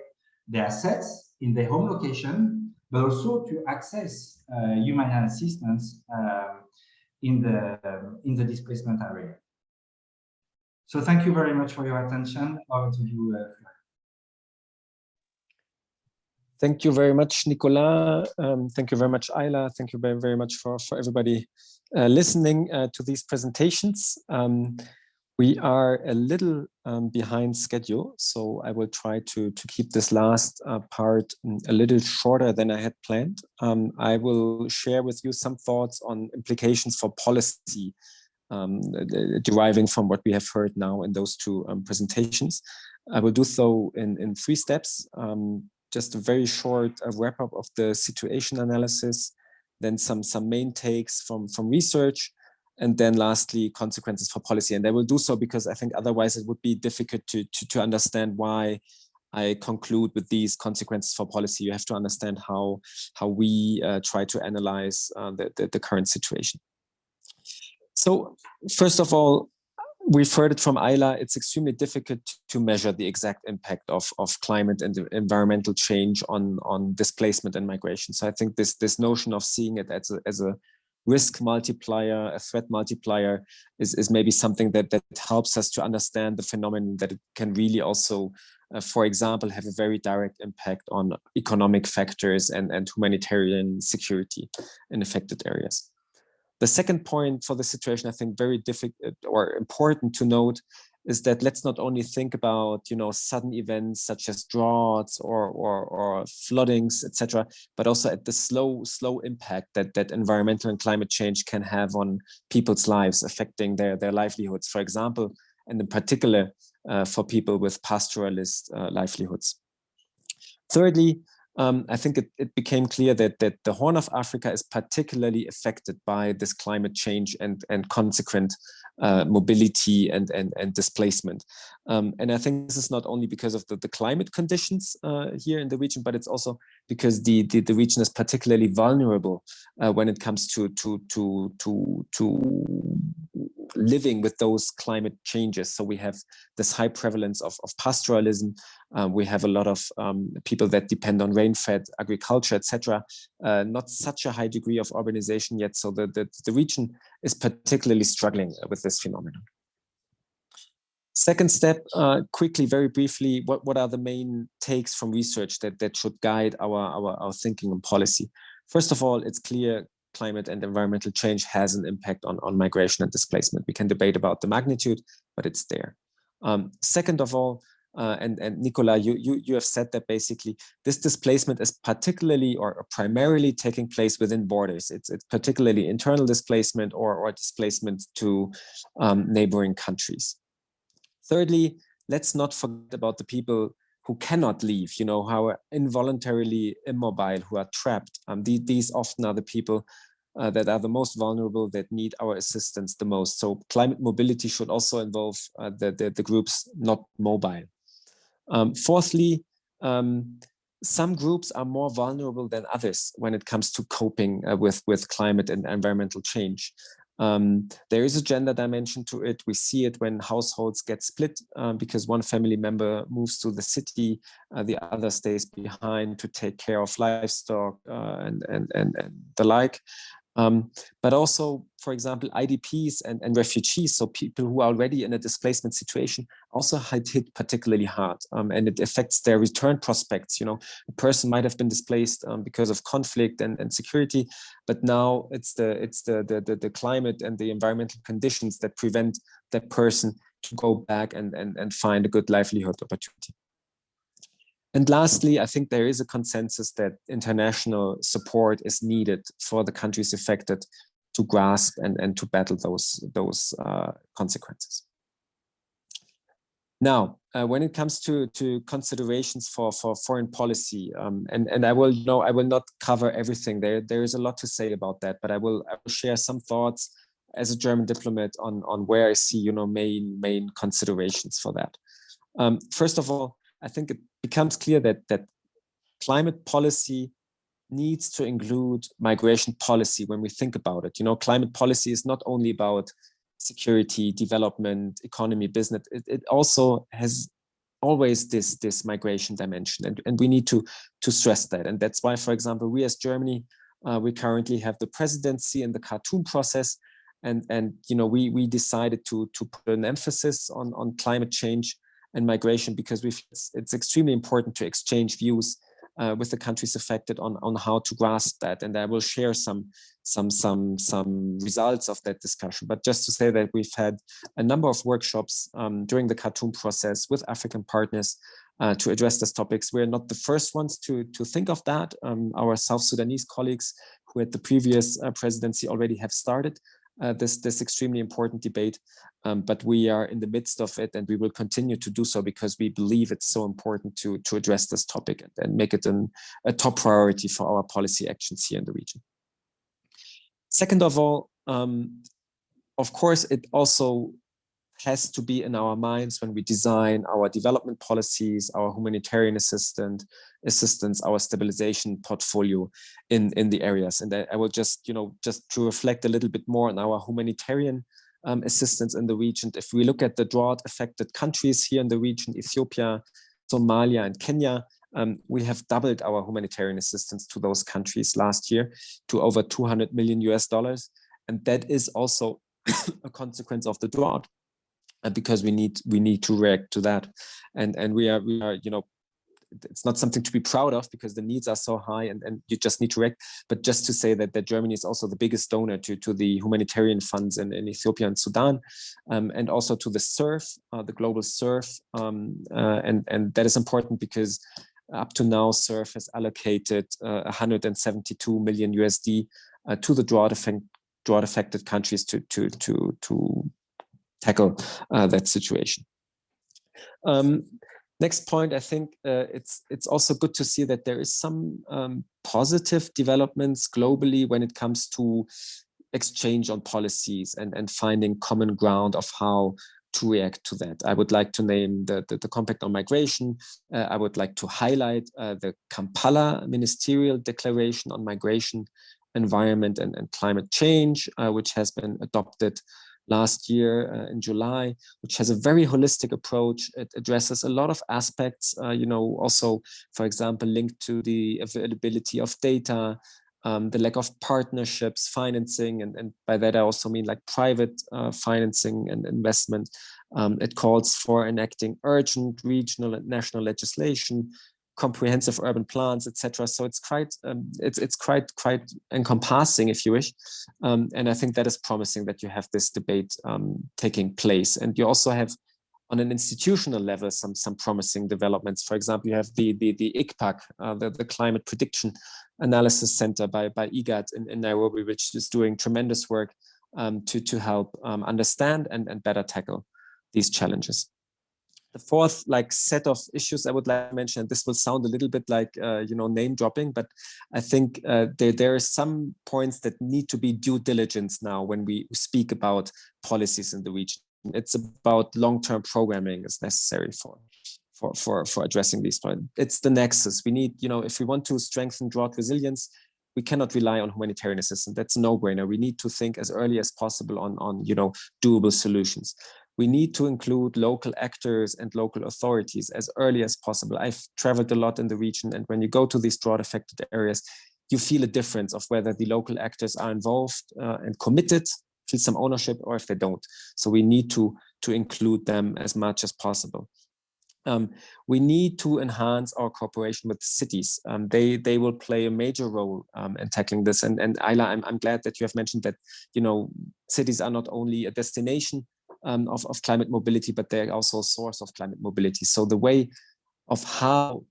C: their assets in their home location, but also to access human assistance in the displacement area. So thank you very much for your attention. Over to you,
B: Thank you very much, Nicolas. Thank you very much, Ayla. Thank you very, very much for everybody listening to these presentations. We are a little behind schedule, so I will try to keep this last part a little shorter than I had planned. I will share with you some thoughts on implications for policy deriving from what we have heard now in those two presentations. I will do so in 3 steps. Just a very short wrap-up of the situation analysis, then some main takes from research, and then lastly, consequences for policy. And I will do so because I think otherwise it would be difficult to understand why I conclude with these consequences for policy. You have to understand how we try to analyze the current situation. So first of all, we've heard it from Ayla, it's extremely difficult to measure the exact impact of climate and environmental change on displacement and migration. So I think this notion of seeing it as a risk multiplier, a threat multiplier, is maybe something that helps us to understand the phenomenon, that it can really also, for example, have a very direct impact on economic factors and humanitarian security in affected areas. The second point for the situation, I think very difficult or important to note, is that let's not only think about, sudden events such as droughts or floodings, etc., but also at the slow impact that environmental and climate change can have on people's lives, affecting their livelihoods, for example, and in particular for people with pastoralist livelihoods. Thirdly, I think it became clear that the Horn of Africa is particularly affected by this climate change and consequent mobility and displacement. And I think this is not only because of the climate conditions here in the region, but it's also because the region is particularly vulnerable when it comes to living with those climate changes. So we have this high prevalence of pastoralism. We have a lot of people that depend on rain-fed agriculture, etc. Not such a high degree of urbanization yet. So the region is particularly struggling with this phenomenon. Second step, quickly, very briefly, what are the main takes from research that should guide our thinking and policy? First of all, it's clear climate and environmental change has an impact on migration and displacement. We can debate about the magnitude, but it's there. Second of all, and Nicola, you have said that basically this displacement is particularly or primarily taking place within borders. It's particularly internal displacement or displacement to neighboring countries. Thirdly, let's not forget about the people who cannot leave, who are involuntarily immobile, who are trapped. These often are the people that are the most vulnerable, that need our assistance the most. So climate mobility should also involve the groups not mobile. Fourthly, some groups are more vulnerable than others when it comes to coping with climate and environmental change. There is a gender dimension to it. We see it when households get split because one family member moves to the city, the other stays behind to take care of livestock and the like. But also, for example, IDPs and refugees, so people who are already in a displacement situation, also hit particularly hard, and it affects their return prospects. A person might have been displaced because of conflict and security, but now it's the climate and the environmental conditions that prevent that person to go back and find a good livelihood opportunity. And lastly, I think there is a consensus that international support is needed for the countries affected to grasp and to battle those consequences. Now, when it comes to considerations for foreign policy, and I will not cover everything there. There is a lot to say about that, but I will share some thoughts as a German diplomat on where I see main considerations for that. First of all, I think it becomes clear that climate policy needs to include migration policy when we think about it. Climate policy is not only about security, development, economy, business. It also has always this migration dimension, and we need to stress that. And that's why, for example, we as Germany, we currently have the presidency in the Khartoum process, and we decided to put an emphasis on climate change and migration because it's extremely important to exchange views with the countries affected on how to grasp that. And I will share some results of that discussion. But just to say that we've had a number of workshops during the Khartoum process with African partners to address these topics. We're not the first ones to think of that. Our South Sudanese colleagues who at the previous presidency already have started this extremely important debate, but we are in the midst of it, and we will continue to do so because we believe it's so important to address this topic and make it a top priority for our policy actions here in the region. Second of all, of course, it also has to be in our minds when we design our development policies, our humanitarian assistance, our stabilization portfolio in the areas. And I will just, just to reflect a little bit more on our humanitarian assistance in the region. If we look at the drought affected countries here in the region, Ethiopia, Somalia, and Kenya, we have doubled our humanitarian assistance to those countries last year to over $200 million. And that is also a consequence of the drought, because we need to react to that. And we are, it's not something to be proud of because the needs are so high, and you just need to react. But just to say that Germany is also the biggest donor to the humanitarian funds in Ethiopia and Sudan, and also to the SURF, the global SURF. And that is important because up to now, SURF has allocated $172 million to the drought affected countries to tackle that situation. Next point, I think it's also good to see that there is some positive developments globally when it comes to exchange on policies and finding common ground of how to react to that. I would like to name the Compact on Migration. I would like to highlight the Kampala Ministerial Declaration on Migration, Environment and Climate Change, which has been adopted last year in July, which has a very holistic approach. It addresses a lot of aspects, also, for example, linked to the availability of data, the lack of partnerships, financing, and by that I also mean like private financing and investment. It calls for enacting urgent regional and national legislation, comprehensive urban plans, etc. So it's quite encompassing, if you wish, and I think that is promising that you have this debate taking place. And you also have, on an institutional level, some promising developments. For example, you have the ICPAC, the Climate Prediction Analysis Center by IGAD in Nairobi, which is doing tremendous work to help understand and better tackle these challenges. The fourth set of issues I would like to mention, and this will sound a little bit like name dropping, but I think there are some points that need to be due diligence now when we speak about policies in the region. It's about long-term programming is necessary for addressing these points. It's the nexus. We need, if we want to strengthen drought resilience, we cannot rely on humanitarian assistance. That's a no-brainer. We need to think as early as possible on doable solutions. We need to include local actors and local authorities as early as possible. I've traveled a lot in the region, and when you go to these drought-affected areas, you feel a difference of whether the local actors are involved and committed, feel some ownership, or if they don't. So we need to include them as much as possible. We need to enhance our cooperation with cities. They will play a major role in tackling this. And Ayla, I'm glad that you have mentioned that cities are not only a destination of climate mobility, but they're also a source of climate mobility. So the way of how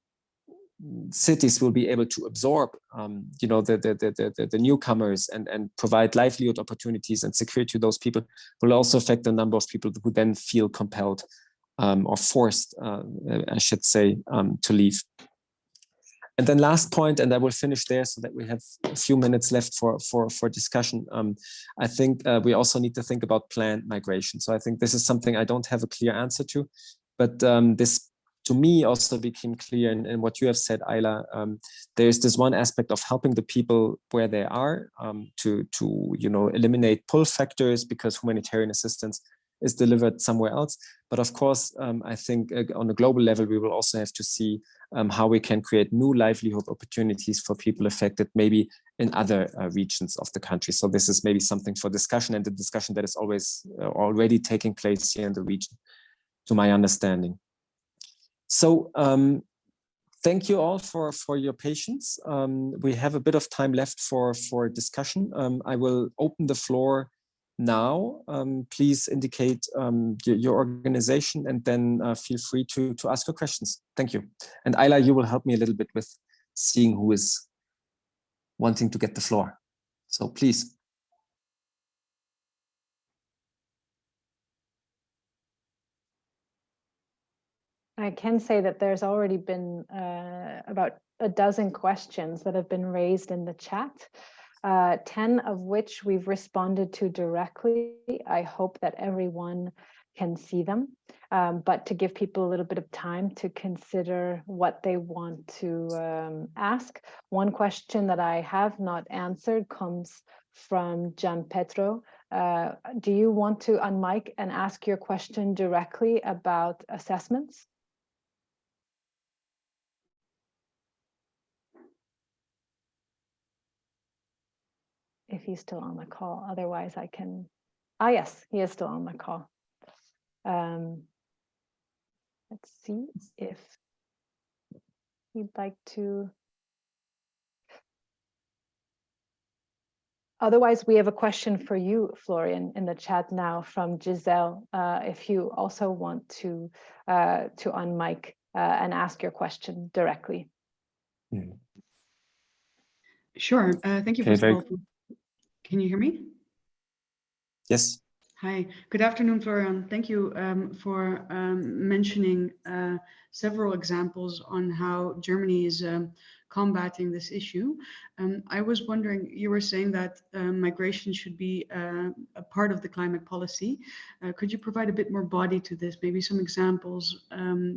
B: cities will be able to absorb the newcomers and provide livelihood opportunities and security to those people will also affect the number of people who then feel compelled or forced, I should say, to leave. And then last point, and I will finish there so that we have a few minutes left for discussion. I think we also need to think about planned migration. So I think this is something I don't have a clear answer to, but this to me also became clear in what you have said, Ayla. There's this one aspect of helping the people where they are to eliminate pull factors because humanitarian assistance is delivered somewhere else. But of course, I think on a global level, we will also have to see how we can create new livelihood opportunities for people affected, maybe in other regions of the country. So this is maybe something for discussion, and the discussion that is always already taking place here in the region, to my understanding. So thank you all for your patience. We have a bit of time left for discussion. I will open the floor now. Please indicate your organization and then feel free to ask your questions. Thank you. And Ayla, you will help me a little bit with seeing who is wanting to get the floor. So please.
A: I can say that there's already been about a dozen questions that have been raised in the chat. 10 of which we've responded to directly. I hope that everyone can see them, but to give people a little bit of time to consider what they want to ask. One question that I have not answered comes from Gian Petro. Do you want to unmic and ask your question directly about assessments? If he's still on the call, otherwise I can. Ah, yes, he is still on the call. Let's see if he'd like to. Otherwise, we have a question for you, Florian, in the chat now from Giselle. If you also want to unmic and ask your question directly.
D: Sure. Thank you, first of all. Can you hear me?
B: Yes.
D: Hi. Good afternoon, Florian. Thank you for mentioning several examples on how Germany is combating this issue. I was wondering, you were saying that migration should be a part of the climate policy. Could you provide a bit more body to this? Maybe some examples.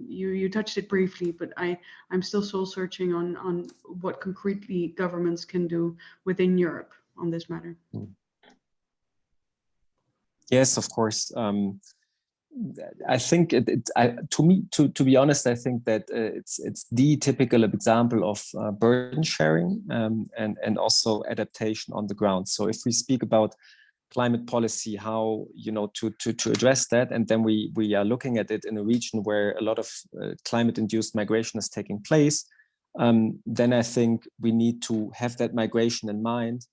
D: You touched it briefly, but I'm still soul searching on what concretely governments can do within Europe on this matter.
B: Yes, of course. I think to be honest, I think that it's the typical example of burden sharing and also adaptation on the ground. So if we speak about climate policy, how to address that, and then we are looking at it in a region where a lot of climate-induced migration is taking place, then I think we need to have that migration in mind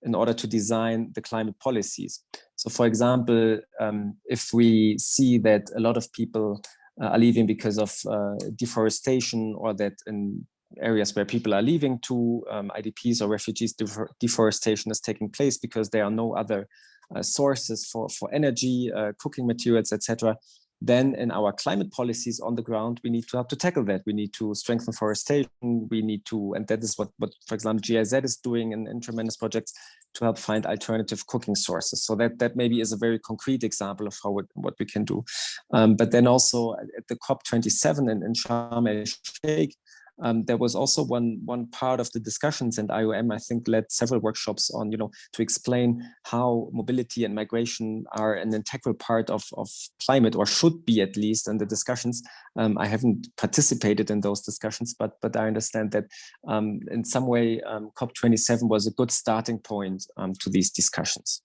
B: in order to design the climate policies. So for example, if we see that a lot of people are leaving because of deforestation, or that in areas where people are leaving to IDPs or refugees, deforestation is taking place because there are no other sources for energy, cooking materials, etc., then in our climate policies on the ground, we need to have to tackle that. We need to strengthen forestation. We need to, and that is what for example, GIZ is doing in tremendous projects to help find alternative cooking sources. So that maybe is a very concrete example of what we can do. But then also at the COP27 in Sharm el-Sheikh, there was also one part of the discussions, and IOM, I think, led several workshops on, to explain how mobility and migration are an integral part of climate, or should be at least, in the discussions. I haven't participated in those discussions, but I understand that in some way COP27 was a good starting point to these discussions.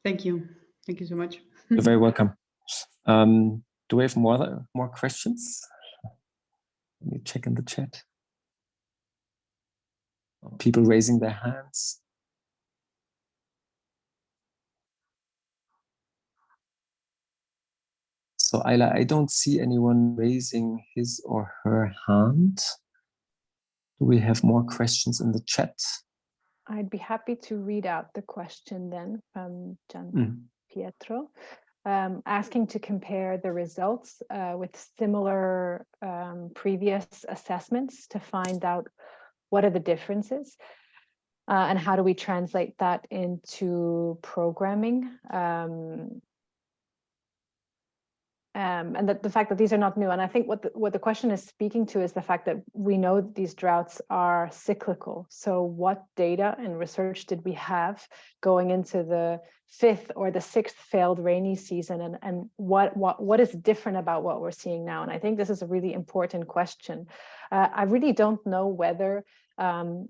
D: Thank you. Thank you so much.
B: You're very welcome. Do we have more questions? Let me check in the chat. People raising their hands. So Ayla, I don't see anyone raising his or her hand. Do we have more questions in the chat?
A: I'd be happy to read out the question then from Gian Pietro. Asking to compare the results with similar previous assessments to find out what are the differences and how do we translate that into programming. And the fact that these are not new. And I think what the question is speaking to is the fact that we know that these droughts are cyclical. So what data and research did we have going into the 5th or the 6th failed rainy season, and what is different about what we're seeing now? And I think this is a really important question. I really don't know whether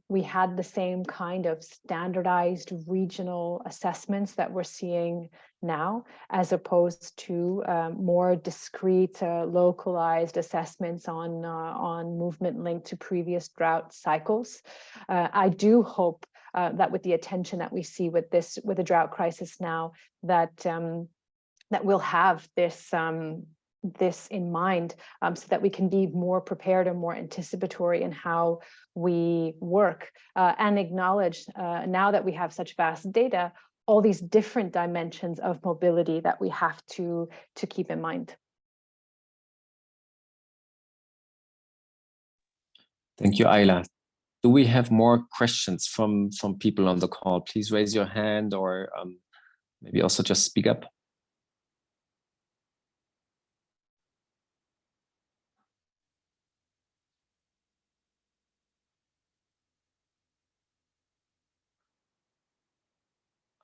A: we had the same kind of standardized regional assessments that we're seeing now, as opposed to more discrete, localized assessments on movement linked to previous drought cycles. I do hope that with the attention that we see with the drought crisis now, that that we'll have this in mind, so that we can be more prepared and more anticipatory in how we work and acknowledge, now that we have such vast data, all these different dimensions of mobility that we have to keep in mind.
B: Thank you, Ayla. Do we have more questions from people on the call? Please raise your hand or maybe also just speak up.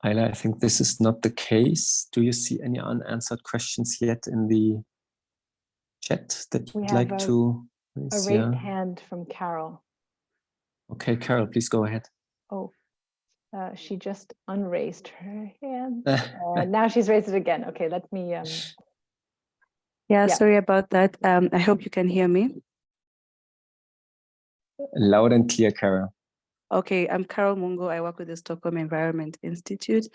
B: Ayla, I think this is not the case. Do you see any unanswered questions yet in the chat that you'd like to raise?
A: A raised hand from Carol.
B: Okay, Carol, please go ahead.
A: Oh, she just unraised her hand. Now she's raised it again. Okay, let me.
E: Yeah, sorry about that. I hope you can hear me.
B: Loud and clear, Carol.
E: Okay, I'm Carol Mungo. I work with the Stockholm Environment Institute.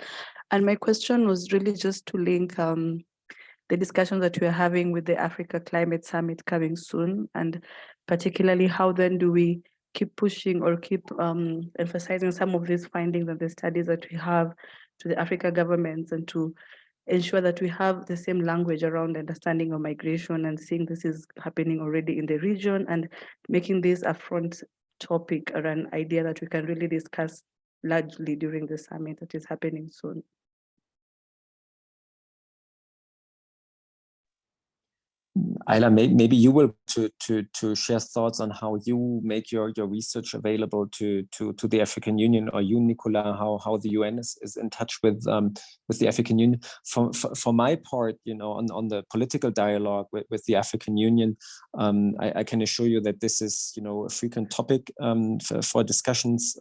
E: And my question was really just to link the discussion that we're having with the Africa Climate Summit coming soon, and particularly how then do we keep pushing or keep emphasizing some of these findings and the studies that we have to the Africa governments, and to ensure that we have the same language around understanding of migration and seeing this is happening already in the region, and making this a front topic or an idea that we can really discuss largely during the summit that is happening soon.
B: Ayla, maybe you will to share thoughts on how you make your research available to the African Union, or you, Nicolas, how the UN is in touch with the African Union. For my part, you know, on the political dialogue with the African Union, I can assure you that this is, you know, a frequent topic for discussions.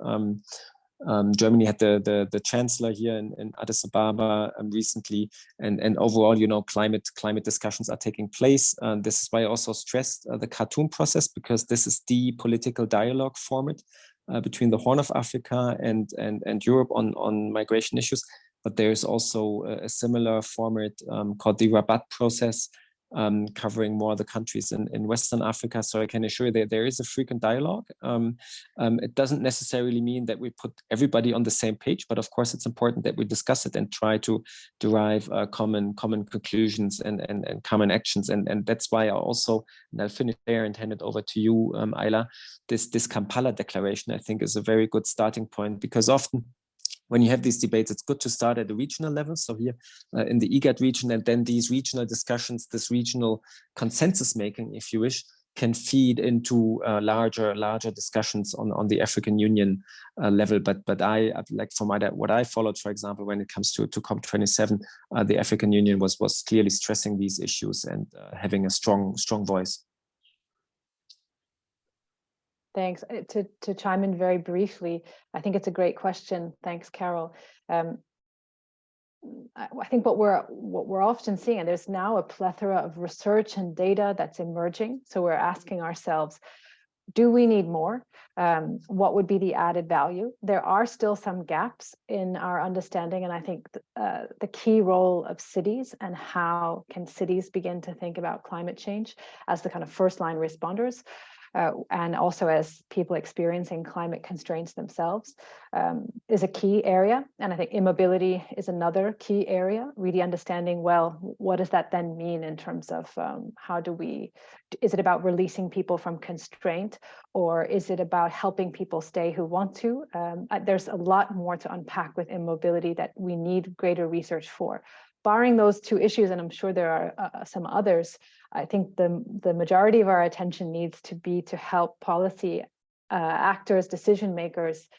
B: Germany had the chancellor here in Addis Ababa recently, and overall, you know, climate discussions are taking place. This is why I also stressed the Khartoum process, because this is the political dialogue format between the Horn of Africa and Europe on migration issues. But there is also a similar format called the Rabat process, covering more of the countries in Western Africa. So I can assure you that there is a frequent dialogue. It doesn't necessarily mean that we put everybody on the same page, but of course it's important that we discuss it and try to derive common conclusions and common actions. And that's why I also, and I'll finish there and hand it over to you, Ayla, this Kampala declaration, I think, is a very good starting point, because often when you have these debates, it's good to start at the regional level. So here in the IGAD region, and then these regional discussions, this regional consensus making, if you wish, can feed into larger discussions on the African Union level. But I, like from what I followed, for example, when it comes to COP27, the African Union was clearly stressing these issues and having a strong voice.
A: Thanks. To chime in very briefly, I think it's a great question. Thanks, Carol. I think what we're often seeing, and there's now a plethora of research and data that's emerging. So we're asking ourselves, do we need more? What would be the added value? There are still some gaps in our understanding, and I think the key role of cities, and how can cities begin to think about climate change as the kind of first line responders, and also as people experiencing climate constraints themselves, is a key area. And I think immobility is another key area, really understanding, well, what does that then mean in terms of is it about releasing people from constraint, or is it about helping people stay who want to? There's a lot more to unpack with immobility that we need greater research for. Barring those two issues, and I'm sure there are some others, I think the majority of our attention needs to be to help policy actors, decision makers,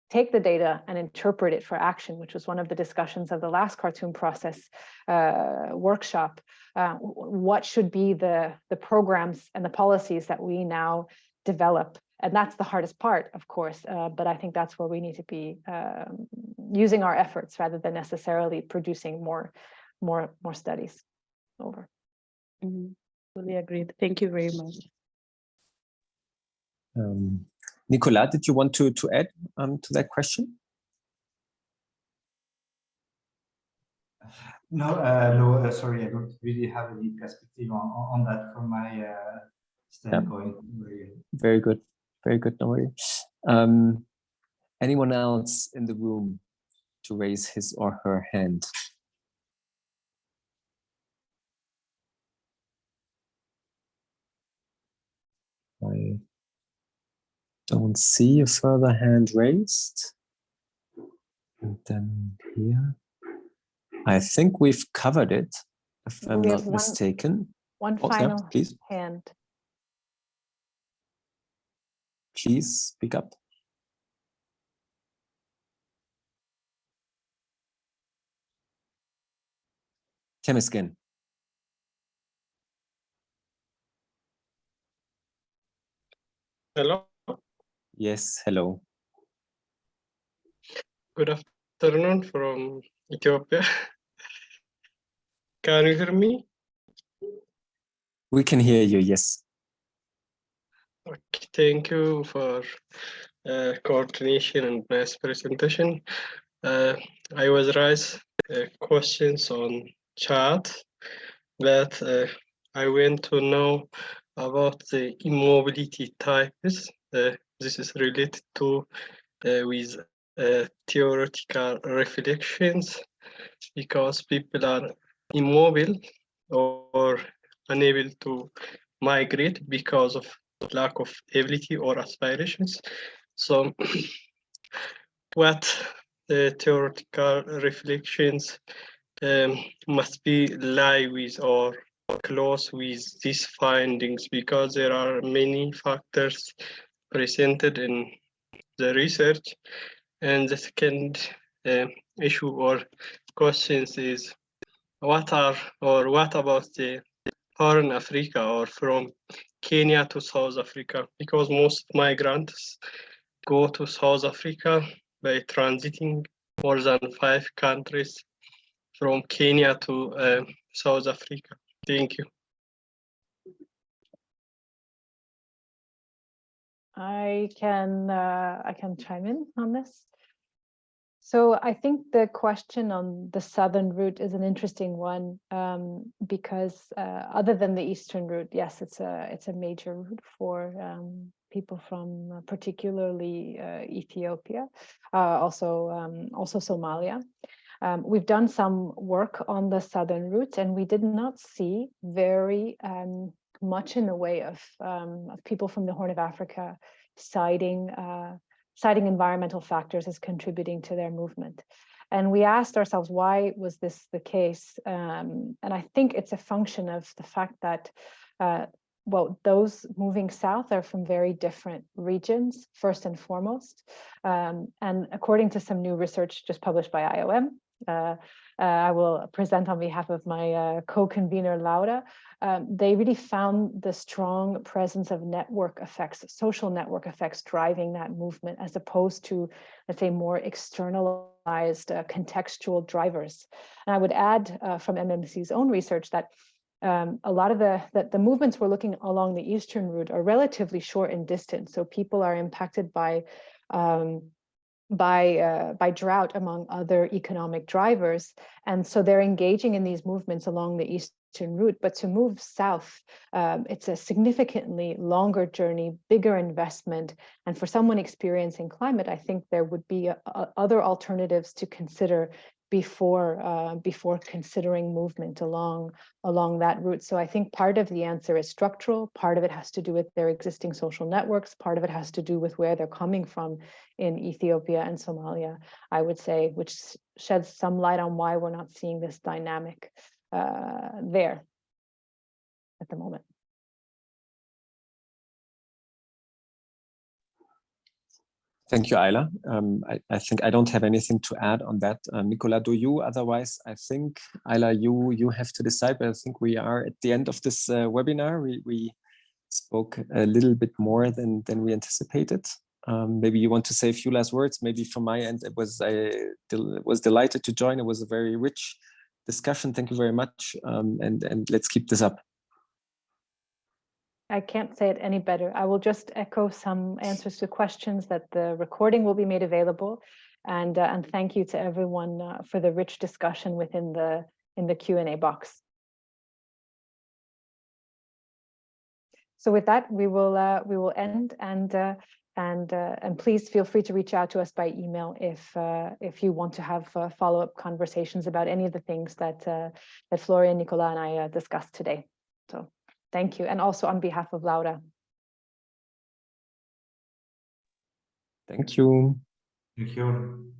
A: take the data and interpret it for action, which was one of the discussions of the last Khartoum process workshop. What should be the programs and the policies that we now develop? And that's the hardest part, of course, but I think that's where we need to be using our efforts rather than necessarily producing more studies. Over.
E: Fully agreed. Thank you very much.
B: Nicolas, did you want to add to that question?
C: No, sorry, I don't really have any perspective on that from my standpoint.
B: Yeah. Very good, no worry. Anyone else in the room to raise his or her hand? I don't see a further hand raised. And then here. I think we've covered it, if I'm
A: We
B: not
A: have
B: mistaken.
A: One
B: Oh, yeah,
A: final
B: please.
A: hand.
B: Please speak up. Temesgen.
F: Hello,
B: Yes, hello.
F: good afternoon from Ethiopia. Can you hear me?
B: We can hear you, yes.
F: Okay, thank you for coordination and nice presentation. I was raised questions on chat, but I want to know about the immobility types. This is related to with theoretical reflections, because people are immobile or unable to migrate because of lack of ability or aspirations. So what theoretical reflections must be lie with or close with these findings, because there are many factors presented in the research. And the second issue or questions is, what about the Horn Africa or from Kenya to South Africa? Because most migrants go to South Africa by transiting more than 5 countries from Kenya to South Africa. Thank you.
A: I can chime in on this. So I think the question on the southern route is an interesting one, because other than the eastern route, yes, it's a major route for people from particularly Ethiopia, also Somalia. We've done some work on the southern route, and we did not see very much in the way of people from the Horn of Africa citing environmental factors as contributing to their movement. And we asked ourselves, why was this the case? And I think it's a function of the fact that, well, those moving south are from very different regions, first and foremost. And according to some new research just published by IOM, I will present on behalf of my co-convener Laura. They really found the strong presence of network effects, social network effects driving that movement, as opposed to, let's say, more externalized contextual drivers. And I would add from MMC's own research that a lot of the movements we're looking along the eastern route are relatively short in distance. So people are impacted by drought, among other economic drivers. And so they're engaging in these movements along the eastern route. But to move south, it's a significantly longer journey, bigger investment. And for someone experiencing climate, I think there would be other alternatives to consider before considering movement along that route. So I think part of the answer is structural, part of it has to do with their existing social networks, part of it has to do with where they're coming from in Ethiopia and Somalia, I would say, which sheds some light on why we're not seeing this dynamic there at the moment.
B: Thank you, Ayla. I think I don't have anything to add on that. Nicola, do you? Otherwise, I think, Ayla, you have to decide, but I think we are at the end of this webinar. We spoke a little bit more than we anticipated. Maybe you want to say a few last words. Maybe from my end, I was delighted to join. It was a very rich discussion. Thank you very much. And let's keep this up.
A: I can't say it any better. I will just echo some answers to questions that the recording will be made available. And thank you to everyone for the rich discussion within the Q&A box. So with that, we will end, and please feel free to reach out to us by email if you want to have follow-up conversations about any of the things that Florian, Nicola, and I discussed today. So thank you, and also on behalf of Laura.
B: Thank you.
C: Thank you.